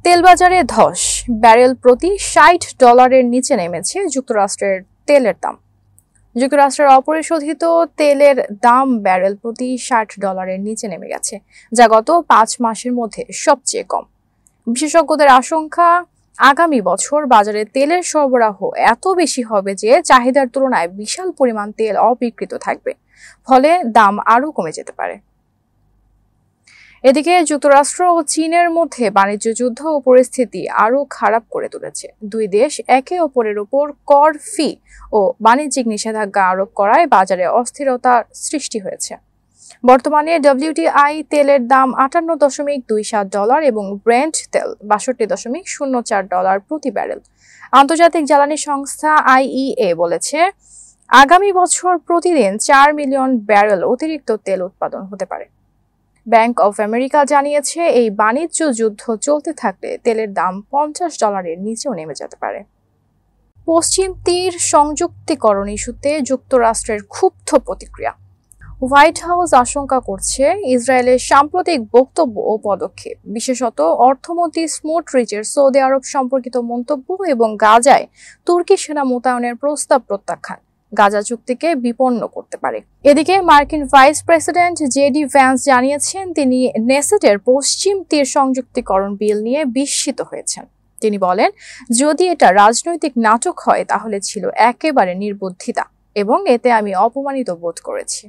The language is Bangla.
তেল বাজারে ধস, ব্যারেল প্রতি $60 নিচে নেমেছে যুক্তরাষ্ট্রের তেলের দাম। যুক্তরাষ্ট্রের অপরিশোধিত তেলের দাম ব্যারেল প্রতি $60 নিচে নেমে গেছে, যা গত 5 মাসের মধ্যে সবচেয়ে কম। বিশেষজ্ঞদের আশঙ্কা, আগামী বছর বাজারে তেলের সরবরাহ এত বেশি হবে যে চাহিদার তুলনায় বিশাল পরিমাণ তেল অবিক্রিত থাকবে, ফলে দাম আরও কমে যেতে পারে। এদিকে যুক্তরাষ্ট্র ও চীনের মধ্যে বাণিজ্য যুদ্ধ ও পরিস্থিতি আরও খারাপ করে তুলেছে। দুই দেশ একে অপরের উপর কর, ফি ও বাণিজ্যিক নিষেধাজ্ঞা আরোপ করায় বাজারে অস্থিরতার সৃষ্টি হয়েছে। বর্তমানে WTI তেলের দাম $58.27 এবং ব্রেন্ট তেল $62.04 প্রতি ব্যারেল। আন্তর্জাতিক জ্বালানি সংস্থা IEA বলেছে, আগামী বছর প্রতিদিন 4 মিলিয়ন ব্যারেল অতিরিক্ত তেল উৎপাদন হতে পারে। ব্যাংক অফ আমেরিকা জানিয়েছে, এই বাণিজ্য যুদ্ধ চলতে থাকলে তেলের দাম $50 নিচেও নেমে যেতে পারে। পশ্চিম তীর সংযুক্তিকরণ ইস্যুতে যুক্তরাষ্ট্রের ক্ষুব্ধ প্রতিক্রিয়া। হোয়াইট হাউস আশঙ্কা করছে, ইসরায়েলের সাম্প্রতিক বক্তব্য ও পদক্ষেপ, বিশেষত অর্থমন্ত্রী স্মোট্রিচের সৌদি আরব সম্পর্কিত মন্তব্য এবং গাজায় তুর্কি সেনা মোতায়েনের প্রস্তাব প্রত্যাখ্যান গাজা চুক্তিকে বিপন্ন করতে পারে। এদিকে মার্কিন ভাইস প্রেসিডেন্ট JD ভ্যান্স জানিয়েছেন, তিনি নেসেটের পশ্চিম তীর সংযুক্তিকরণ বিল নিয়ে বিস্মিত হয়েছেন। তিনি বলেন, যদি এটা রাজনৈতিক নাটক হয় তাহলে ছিল একেবারে নির্বুদ্ধিতা এবং এতে আমি অপমানিত বোধ করেছি।